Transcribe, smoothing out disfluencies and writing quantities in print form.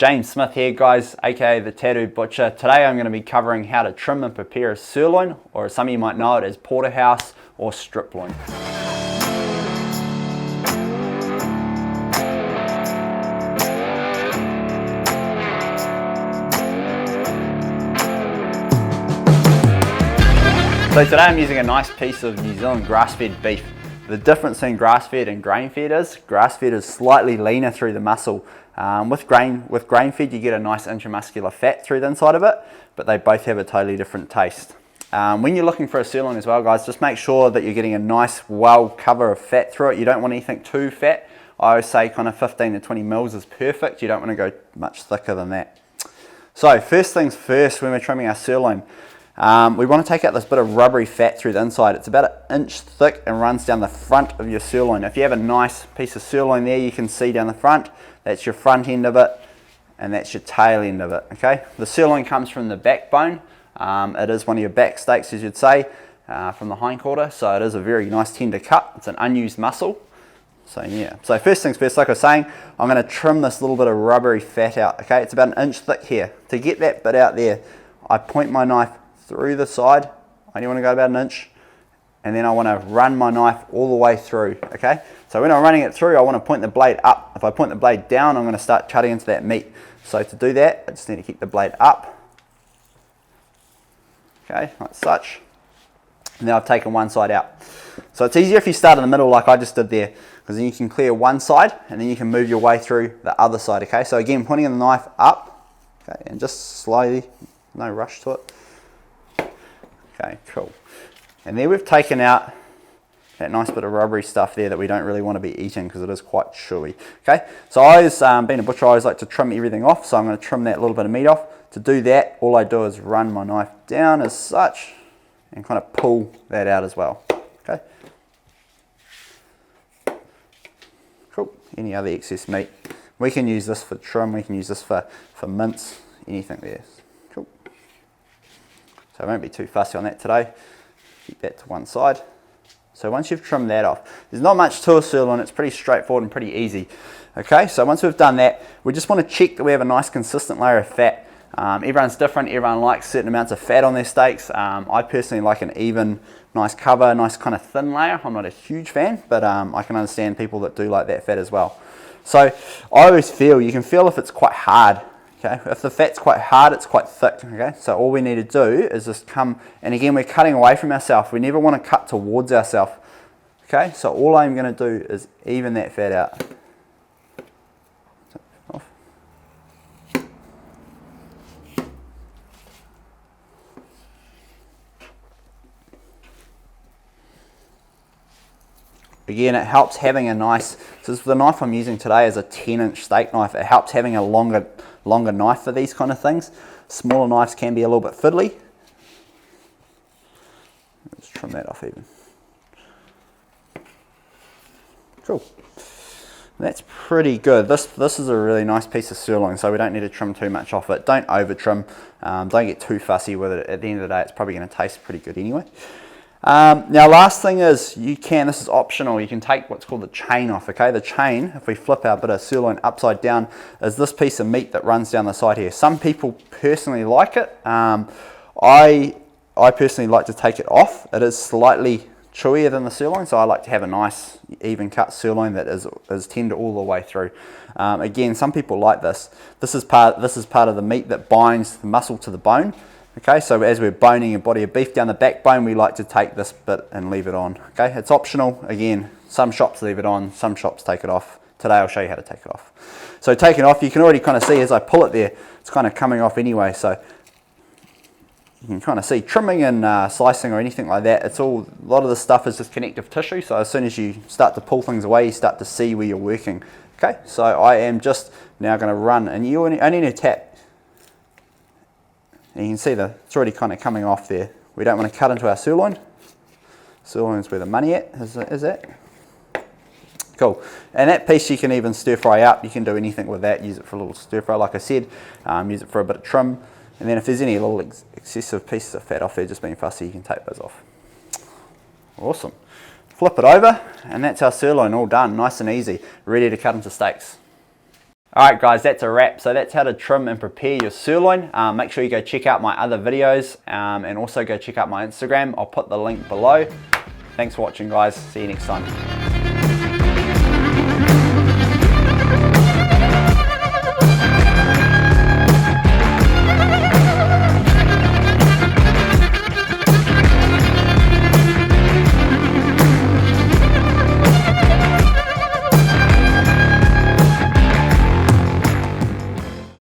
James Smith here, guys, aka the Tattoo Butcher. Today I'm going to be covering how to trim and prepare a sirloin, or as some of you might know it as porterhouse or strip loin. So today I'm using a nice piece of New Zealand grass-fed beef. The difference between grass-fed and grain-fed is grass-fed is slightly leaner through the muscle. With grain-fed you get a nice intramuscular fat through the inside of it, but they both have a totally different taste. When you're looking for a sirloin as well, guys, just make sure that you're getting a nice well cover of fat through it. You don't want anything too fat. I always say kind of 15 to 20 mils is perfect. You don't want to go much thicker than that. So first things first, when we're trimming our sirloin, we want to take out this bit of rubbery fat through the inside. It's about 1 inch thick and runs down the front of your sirloin. If you have a nice piece of sirloin there, you can see down the front, that's your front end of it, and that's your tail end of it, okay? The sirloin comes from the backbone. It is one of your back steaks, as you'd say, from the hindquarter, so it is a very nice tender cut. It's an unused muscle. So yeah, so first things first, like I was saying, I'm going to trim this little bit of rubbery fat out, okay? It's about 1 inch thick here. To get that bit out there, I point my knife through the side. I only want to go about 1 inch, and then I want to run my knife all the way through, okay? So when I'm running it through, I want to point the blade up. If I point the blade down, I'm going to start cutting into that meat. So to do that, I just need to keep the blade up, okay, like such. And then I've taken one side out. So it's easier if you start in the middle like I just did there, because then you can clear one side and then you can move your way through the other side, okay? So again, pointing the knife up, okay, and just slowly, no rush to it. Okay, cool. And there we've taken out that nice bit of rubbery stuff there that we don't really want to be eating because it is quite chewy. Okay, so being a butcher, I always like to trim everything off, so I'm going to trim that little bit of meat off. To do that, all I do is run my knife down as such and kind of pull that out as well. Okay, cool. Any other excess meat, we can use this for trim, we can use this for mince, anything there. Cool. So I won't be too fussy on that today. Keep that to one side. So once you've trimmed that off, there's not much to a sirloin, it's pretty straightforward and pretty easy. Okay, so once we've done that, we just want to check that we have a nice consistent layer of fat. Everyone's different, everyone likes certain amounts of fat on their steaks. I personally like an even, nice cover, nice kind of thin layer. I'm not a huge fan, but I can understand people that do like that fat as well. So I always feel, you can feel if it's quite hard. Okay, if the fat's quite hard, it's quite thick, okay? So all we need to do is just come, and again, we're cutting away from ourselves. We never want to cut towards ourselves, okay? So all I'm going to do is even that fat out. Off. Again, it helps having a nice, so the knife I'm using today is a 10-inch steak knife. It helps having a longer knife for these kind of things. Smaller knives can be a little bit fiddly. Let's trim that off even. Cool. That's pretty good. This is a really nice piece of sirloin, so we don't need to trim too much off it. Don't over trim. Don't get too fussy with it. At the end of the day, it's probably going to taste pretty good anyway. Now last thing is, this is optional, you can take what's called the chain off, okay? The chain, if we flip our bit of sirloin upside down, is this piece of meat that runs down the side here. Some people personally like it. I personally like to take it off. It is slightly chewier than the sirloin, so I like to have a nice even cut sirloin that is tender all the way through. Again, some people like this. This is part of the meat that binds the muscle to the bone. Okay, so as we're boning a body of beef down the backbone, we like to take this bit and leave it on. Okay, it's optional. Again, some shops leave it on, some shops take it off. Today I'll show you how to take it off. So take it off, you can already kind of see as I pull it there, it's kind of coming off anyway. So you can kind of see trimming and slicing or anything like that, a lot of the stuff is just connective tissue. So as soon as you start to pull things away, you start to see where you're working. Okay, so I am just now going to run, and you only need to tap. And you can see it's already kind of coming off there. We don't want to cut into our sirloin. Sirloin's where the money is that. Cool. And that piece you can even stir fry up. You can do anything with that. Use it for a little stir fry, like I said. Use it for a bit of trim. And then if there's any little excessive pieces of fat off there just being fussy, you can take those off. Awesome. Flip it over, and that's our sirloin all done. Nice and easy. Ready to cut into steaks. Alright guys, that's a wrap. So that's how to trim and prepare your sirloin. Make sure you go check out my other videos and also go check out my Instagram. I'll put the link below. Thanks for watching guys. See you next time.